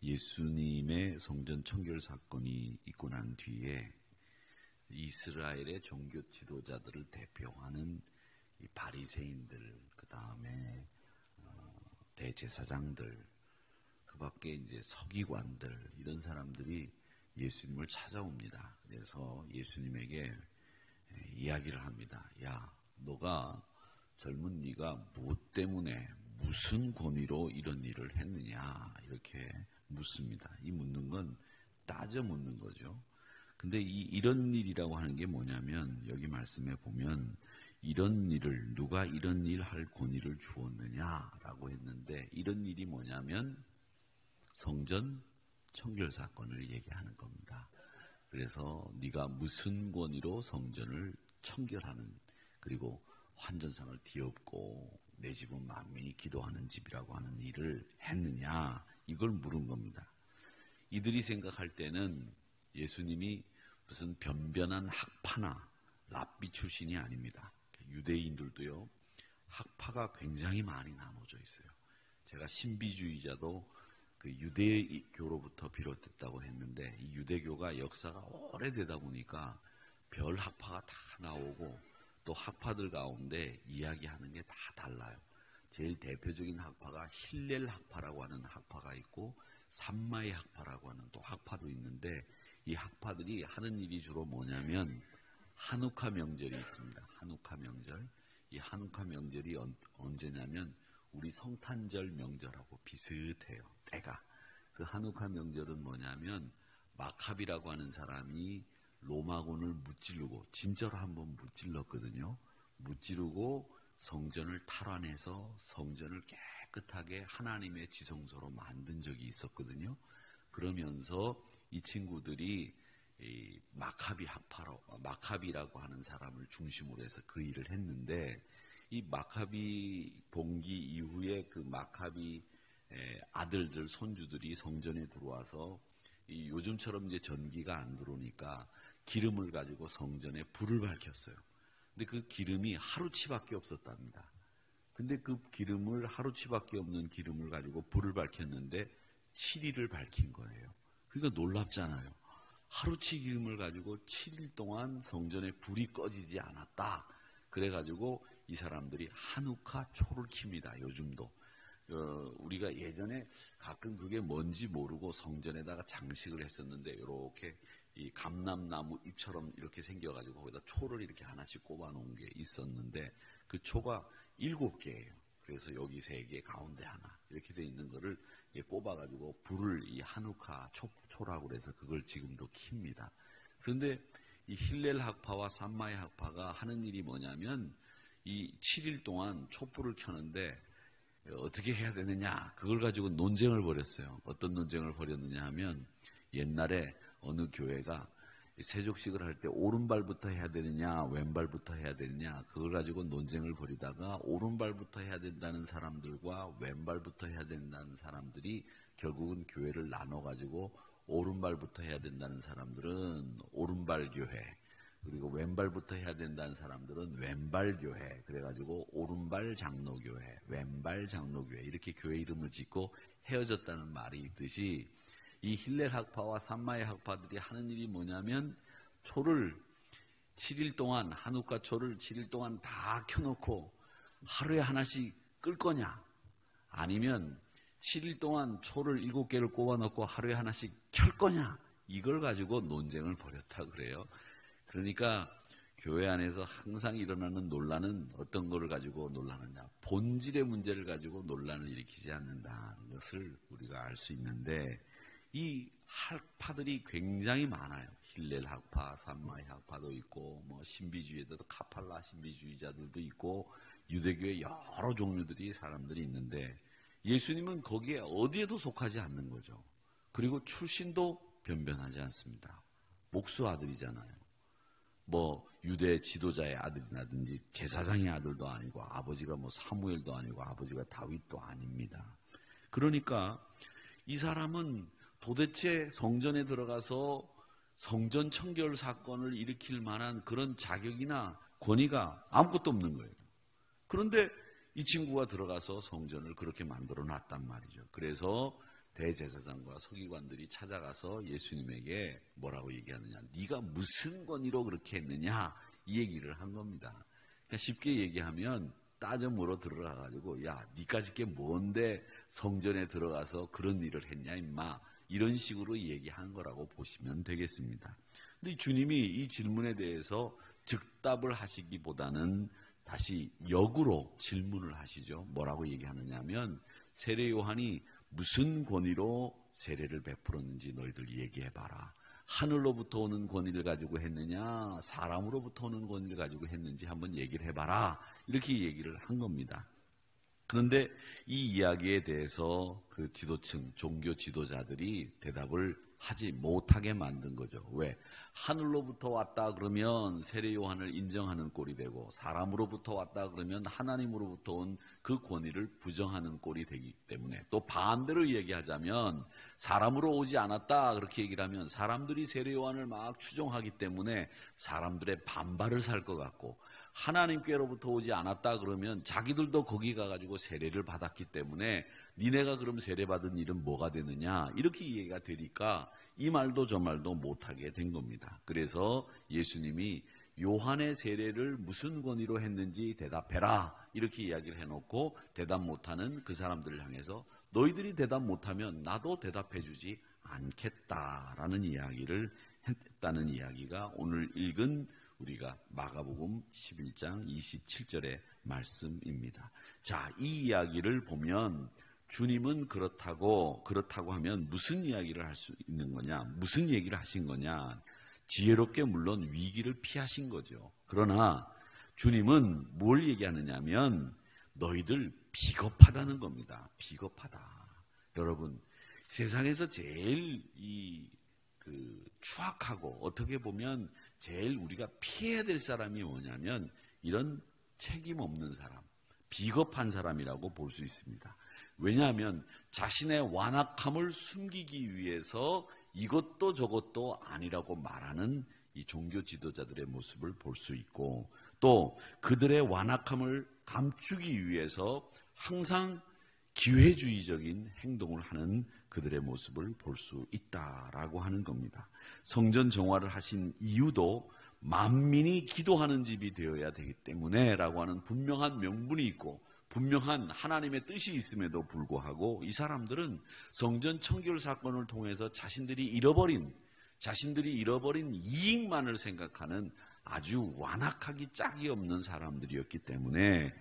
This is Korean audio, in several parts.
예수님의 성전 청결 사건이 있고 난 뒤에 이스라엘의 종교 지도자들을 대표하는 이 바리새인들, 그 다음에 대제사장들, 그 밖에 이제 서기관들, 이런 사람들이 예수님을 찾아옵니다. 그래서 예수님에게 이야기를 합니다. 야, 너가 젊은 네가 무엇 때문에 무슨 권위로 이런 일을 했느냐, 이렇게 묻습니다. 이 묻는 건 따져 묻는 거죠. 근데 이런 일이라고 하는 게 뭐냐면, 여기 말씀에 보면 이런 일을, 누가 이런 일 할 권위를 주었느냐라고 했는데, 이런 일이 뭐냐면 성전 청결 사건을 얘기하는 겁니다. 그래서 네가 무슨 권위로 성전을 청결하는, 그리고 환전상을 뒤엎고 내 집은 만민이 기도하는 집이라고 하는 일을 했느냐, 이걸 물은 겁니다. 이들이 생각할 때는 예수님이 무슨 변변한 학파나 랍비 출신이 아닙니다. 유대인들도요, 학파가 굉장히 많이 나눠져 있어요. 제가 신비주의자도 그 유대교로부터 비롯됐다고 했는데, 이 유대교가 역사가 오래되다 보니까 별 학파가 다 나오고, 또 학파들 가운데 이야기하는 게 다 달라요. 제일 대표적인 학파가 힐렐 학파라고 하는 학파가 있고, 삼마이 학파라고 하는 또 학파도 있는데, 이 학파들이 하는 일이 주로 뭐냐면 한우카 명절이 있습니다. 한우카 명절. 이 한우카 명절이 언제냐면 우리 성탄절 명절하고 비슷해요. 때가. 그 한우카 명절은 뭐냐면 마카비라고 하는 사람이 로마군을 무찌르고, 진짜로 한번 무찔렀거든요. 무찌르고 성전을 탈환해서 성전을 깨끗하게 하나님의 지성소로 만든 적이 있었거든요. 그러면서 이 친구들이 이 마카비 학파로, 마카비라고 하는 사람을 중심으로 해서 그 일을 했는데, 이 마카비 봉기 이후에 그 마카비 아들들, 손주들이 성전에 들어와서 이 요즘처럼 이제 전기가 안 들어오니까 기름을 가지고 성전에 불을 밝혔어요. 근데 그 기름이 하루치밖에 없었답니다. 근데 그 기름을, 하루치밖에 없는 기름을 가지고 불을 밝혔는데 7일을 밝힌 거예요. 그러니까 놀랍잖아요. 하루치 기름을 가지고 7일 동안 성전에 불이 꺼지지 않았다. 그래가지고 이 사람들이 한우카 초를 킵니다. 요즘도. 우리가 예전에 가끔 그게 뭔지 모르고 성전에다가 장식을 했었는데, 이렇게 이 감람나무 잎처럼 이렇게 생겨가지고 거기다 초를 이렇게 하나씩 꼽아 놓은 게 있었는데, 그 초가 7개예요. 그래서 여기 3개, 가운데 하나, 이렇게 돼 있는 거를 꼽아가지고 불을, 이 한우카 초라고 그래서 그걸 지금도 킵니다. 그런데 이 힐렐 학파와 삼마이 학파가 하는 일이 뭐냐면, 이 7일 동안 촛불을 켜는데 어떻게 해야 되느냐, 그걸 가지고 논쟁을 벌였어요. 어떤 논쟁을 벌였느냐 하면, 옛날에 어느 교회가 세족식을 할 때 오른발부터 해야 되느냐 왼발부터 해야 되느냐, 그걸 가지고 논쟁을 벌이다가 오른발부터 해야 된다는 사람들과 왼발부터 해야 된다는 사람들이 결국은 교회를 나눠가지고, 오른발부터 해야 된다는 사람들은 오른발 교회, 그리고 왼발부터 해야 된다는 사람들은 왼발 교회, 그래가지고 오른발 장로교회, 왼발 장로교회, 이렇게 교회 이름을 짓고 헤어졌다는 말이 있듯이, 이 힐렐 학파와 삼마이 학파들이 하는 일이 뭐냐면, 초를 7일 동안, 한우카 초를 7일 동안 다 켜놓고 하루에 하나씩 끌 거냐, 아니면 7일 동안 초를 7개를 꼽아놓고 하루에 하나씩 켤 거냐, 이걸 가지고 논쟁을 벌였다 그래요. 그러니까 교회 안에서 항상 일어나는 논란은 어떤 거를 가지고 논란하냐, 본질의 문제를 가지고 논란을 일으키지 않는다는 것을 우리가 알 수 있는데, 이 학파들이 굉장히 많아요. 힐렐 학파, 삼마이 학파도 있고, 뭐 신비주의에도 카팔라 신비주의자들도 있고, 유대교의 여러 종류들이 사람들이 있는데, 예수님은 거기에 어디에도 속하지 않는 거죠. 그리고 출신도 변변하지 않습니다. 목수 아들이잖아요. 뭐 유대 지도자의 아들이라든지 제사장의 아들도 아니고, 아버지가 뭐 사무엘도 아니고, 아버지가 다윗도 아닙니다. 그러니까 이 사람은 도대체 성전에 들어가서 성전 청결 사건을 일으킬 만한 그런 자격이나 권위가 아무것도 없는 거예요. 그런데 이 친구가 들어가서 성전을 그렇게 만들어 놨단 말이죠. 그래서 대제사장과 서기관들이 찾아가서 예수님에게 뭐라고 얘기하느냐, 네가 무슨 권위로 그렇게 했느냐, 이 얘기를 한 겁니다. 그러니까 쉽게 얘기하면 따져 물어 들어가가지고, 야, 니까짓 게 뭔데 성전에 들어가서 그런 일을 했냐 임마, 이런 식으로 얘기한 거라고 보시면 되겠습니다. 근데 주님이 이 질문에 대해서 즉답을 하시기보다는 다시 역으로 질문을 하시죠. 뭐라고 얘기하느냐 하면, 세례 요한이 무슨 권위로 세례를 베풀었는지 너희들 얘기해봐라. 하늘로부터 오는 권위를 가지고 했느냐, 사람으로부터 오는 권위를 가지고 했는지 한번 얘기를 해봐라. 이렇게 얘기를 한 겁니다. 그런데 이 이야기에 대해서 그 지도층, 종교 지도자들이 대답을 하지 못하게 만든 거죠. 왜? 하늘로부터 왔다 그러면 세례 요한을 인정하는 꼴이 되고, 사람으로부터 왔다 그러면 하나님으로부터 온 그 권위를 부정하는 꼴이 되기 때문에, 또 반대로 얘기하자면 사람으로 오지 않았다 그렇게 얘기를 하면 사람들이 세례 요한을 막 추종하기 때문에 사람들의 반발을 살 것 같고, 하나님께로부터 오지 않았다 그러면 자기들도 거기 가가지고 세례를 받았기 때문에 니네가 그럼 세례받은 일은 뭐가 되느냐, 이렇게 이해가 되니까 이 말도 저 말도 못하게 된 겁니다. 그래서 예수님이 요한의 세례를 무슨 권위로 했는지 대답해라, 이렇게 이야기를 해놓고 대답 못하는 그 사람들을 향해서 너희들이 대답 못하면 나도 대답해주지 않겠다라는 이야기를 했다는 이야기가 오늘 읽은 우리가 마가복음 11장 27절의 말씀입니다. 자, 이 이야기를 보면 주님은 그렇다고 하면 무슨 이야기를 할 수 있는 거냐, 무슨 얘기를 하신 거냐, 지혜롭게 물론 위기를 피하신 거죠. 그러나 주님은 뭘 얘기하느냐면 너희들 비겁하다는 겁니다. 비겁하다. 여러분, 세상에서 제일 추악하고 어떻게 보면 제일 우리가 피해야 될 사람이 뭐냐면 이런 책임 없는 사람, 비겁한 사람이라고 볼 수 있습니다. 왜냐하면 자신의 완악함을 숨기기 위해서 이것도 저것도 아니라고 말하는 이 종교 지도자들의 모습을 볼 수 있고, 또 그들의 완악함을 감추기 위해서 항상 기회주의적인 행동을 하는 그들의 모습을 볼 수 있다라고 하는 겁니다. 성전 정화를 하신 이유도 만민이 기도하는 집이 되어야 되기 때문에 라고 하는 분명한 명분이 있고 분명한 하나님의 뜻이 있음에도 불구하고 이 사람들은 성전 청결 사건을 통해서 자신들이 잃어버린 이익만을 생각하는 아주 완악하기 짝이 없는 사람들이었기 때문에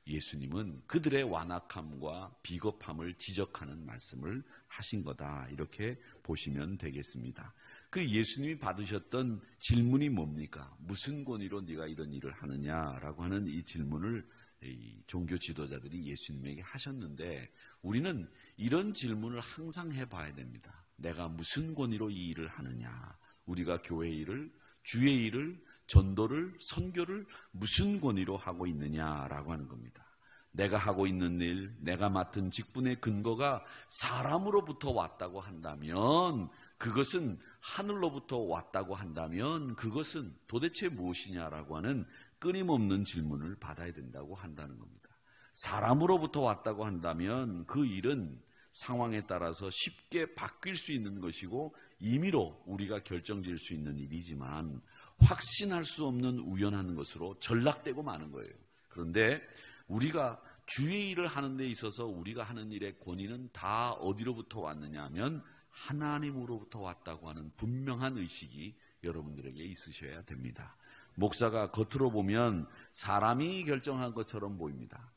예수님은 그들의 완악함과 비겁함을 지적하는 말씀을 하신 거다, 이렇게 보시면 되겠습니다. 그 예수님이 받으셨던 질문이 뭡니까? 무슨 권위로 네가 이런 일을 하느냐라고 하는 이 질문을 이 종교 지도자들이 예수님에게 하셨는데, 우리는 이런 질문을 항상 해봐야 됩니다. 내가 무슨 권위로 이 일을 하느냐, 우리가 교회 일을, 주의 일을, 전도를, 선교를 무슨 권위로 하고 있느냐라고 하는 겁니다. 내가 하고 있는 일, 내가 맡은 직분의 근거가 사람으로부터 왔다고 한다면, 그것은 하늘로부터 왔다고 한다면 그것은 도대체 무엇이냐라고 하는 끊임없는 질문을 받아야 된다고 한다는 겁니다. 사람으로부터 왔다고 한다면 그 일은 상황에 따라서 쉽게 바뀔 수 있는 것이고 임의로 우리가 결정질 수 있는 일이지만 확신할 수 없는 우연한 것으로 전락되고 마는 거예요. 그런데 우리가 주의 일을 하는 데 있어서 우리가 하는 일의 권위는 다 어디로부터 왔느냐 하면 하나님으로부터 왔다고 하는 분명한 의식이 여러분들에게 있으셔야 됩니다. 목사가 겉으로 보면 사람이 결정한 것처럼 보입니다.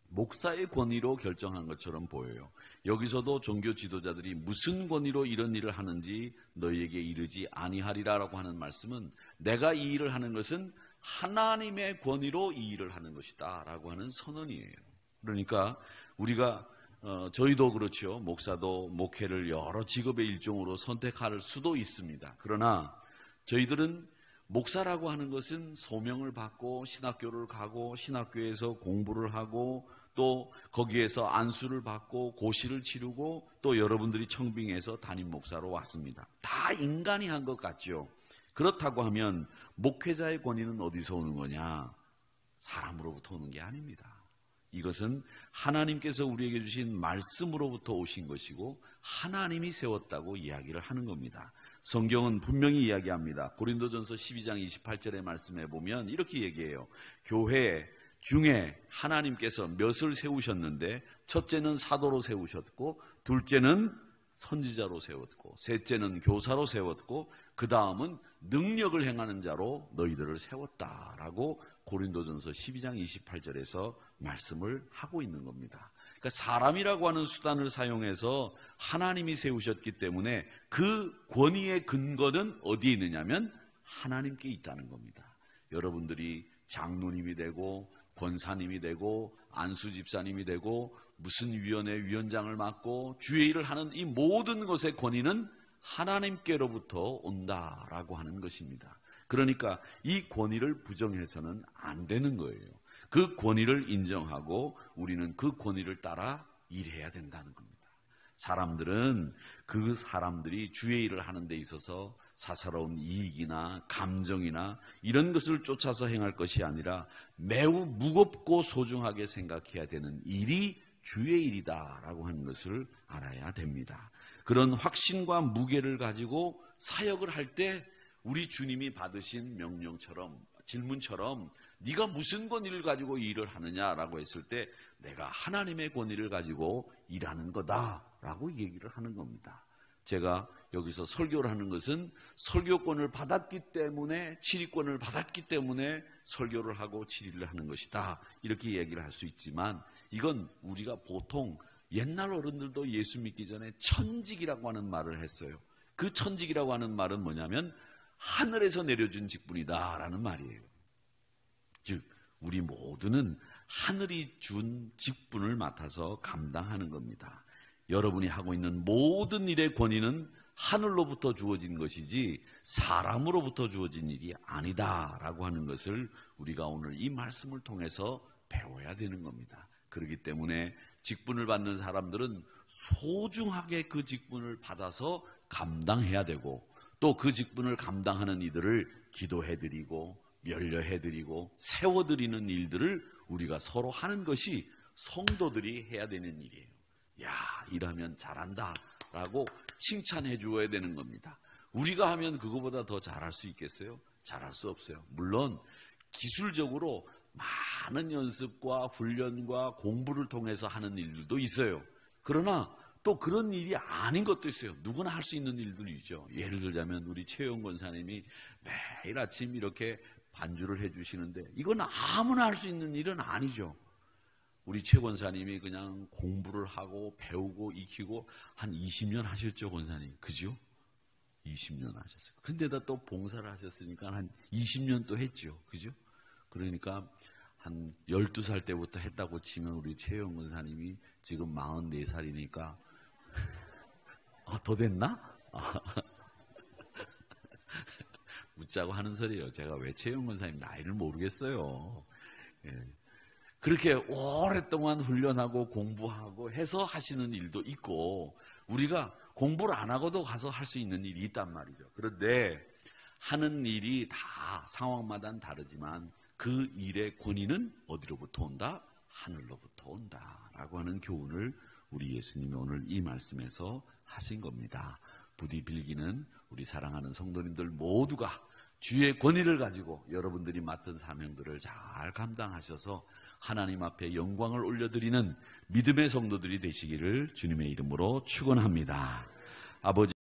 목사의 권위로 결정한 것처럼 보여요. 여기서도 종교 지도자들이 무슨 권위로 이런 일을 하는지 너희에게 이르지 아니하리라라고 하는 말씀은 내가 이 일을 하는 것은 하나님의 권위로 이 일을 하는 것이다 라고 하는 선언이에요. 그러니까 우리가 저희도 그렇죠. 목사도 목회를 여러 직업의 일종으로 선택할 수도 있습니다. 그러나 저희들은 목사라고 하는 것은 소명을 받고 신학교를 가고 신학교에서 공부를 하고 또 거기에서 안수를 받고 고시를 치르고 또 여러분들이 청빙해서 담임 목사로 왔습니다. 다 인간이 한 것 같죠. 그렇다고 하면 목회자의 권위는 어디서 오는 거냐? 사람으로부터 오는 게 아닙니다. 이것은 하나님께서 우리에게 주신 말씀으로부터 오신 것이고 하나님이 세웠다고 이야기를 하는 겁니다. 성경은 분명히 이야기합니다. 고린도전서 12장 28절의 말씀에 보면 이렇게 얘기해요. 교회 중에 하나님께서 몇을 세우셨는데 첫째는 사도로 세우셨고 둘째는 선지자로 세웠고 셋째는 교사로 세웠고 그 다음은 능력을 행하는 자로 너희들을 세웠다라고 고린도전서 12장 28절에서 말씀을 하고 있는 겁니다. 그러니까 사람이라고 하는 수단을 사용해서 하나님이 세우셨기 때문에 그 권위의 근거는 어디에 있느냐면 하나님께 있다는 겁니다. 여러분들이 장로님이 되고 권사님이 되고 안수집사님이 되고 무슨 위원회 위원장을 맡고 주의 일을 하는 이 모든 것의 권위는 하나님께로부터 온다라고 하는 것입니다. 그러니까 이 권위를 부정해서는 안 되는 거예요. 그 권위를 인정하고 우리는 그 권위를 따라 일해야 된다는 겁니다. 사람들은 그 사람들이 주의 일을 하는 데 있어서 사사로운 이익이나 감정이나 이런 것을 쫓아서 행할 것이 아니라 매우 무겁고 소중하게 생각해야 되는 일이 주의 일이다라고 하는 것을 알아야 됩니다. 그런 확신과 무게를 가지고 사역을 할 때 우리 주님이 받으신 명령처럼 질문처럼 네가 무슨 권위를 가지고 일을 하느냐라고 했을 때 내가 하나님의 권위를 가지고 일하는 거다라고 얘기를 하는 겁니다. 제가 여기서 설교를 하는 것은 설교권을 받았기 때문에 치리권을 받았기 때문에 설교를 하고 치리를 하는 것이다 이렇게 얘기를 할 수 있지만 이건 우리가 보통 옛날 어른들도 예수 믿기 전에 천직이라고 하는 말을 했어요. 그 천직이라고 하는 말은 뭐냐면 하늘에서 내려준 직분이다라는 말이에요. 즉 우리 모두는 하늘이 준 직분을 맡아서 감당하는 겁니다. 여러분이 하고 있는 모든 일의 권위는 하늘로부터 주어진 것이지 사람으로부터 주어진 일이 아니다라고 하는 것을 우리가 오늘 이 말씀을 통해서 배워야 되는 겁니다. 그렇기 때문에 직분을 받는 사람들은 소중하게 그 직분을 받아서 감당해야 되고 또 그 직분을 감당하는 이들을 기도해드리고 면려해드리고 세워드리는 일들을 우리가 서로 하는 것이 성도들이 해야 되는 일이에요. 야, 일하면 잘한다 라고 칭찬해 주어야 되는 겁니다. 우리가 하면 그거보다 더 잘할 수 있겠어요? 잘할 수 없어요. 물론 기술적으로 많은 연습과 훈련과 공부를 통해서 하는 일들도 있어요. 그러나 또 그런 일이 아닌 것도 있어요. 누구나 할 수 있는 일들이죠. 예를 들자면 우리 최영 권사님이 매일 아침 이렇게 반주를 해주시는데 이건 아무나 할 수 있는 일은 아니죠. 우리 최 권사님이 그냥 공부를 하고 배우고 익히고 한 20년 하셨죠, 권사님. 그죠? 20년 하셨어요. 근데다 또 봉사를 하셨으니까 한 20년 또 했죠. 그죠? 그러니까 한 12살 때부터 했다고 치면 우리 최영 권사님이 지금 44살이니까 더 됐나? 묻자고 하는 소리예요. 제가 왜 최영 권사님 나이를 모르겠어요. 예. 그렇게 오랫동안 훈련하고 공부하고 해서 하시는 일도 있고 우리가 공부를 안 하고도 가서 할 수 있는 일이 있단 말이죠. 그런데 하는 일이 다 상황마다 다르지만 그 일의 권위는 어디로부터 온다? 하늘로부터 온다라고 하는 교훈을 우리 예수님이 오늘 이 말씀에서 하신 겁니다. 부디 빌기는 우리 사랑하는 성도님들 모두가 주의 권위를 가지고 여러분들이 맡은 사명들을 잘 감당하셔서 하나님 앞에 영광을 올려드리는 믿음의 성도들이 되시기를 주님의 이름으로 축원합니다. 아버지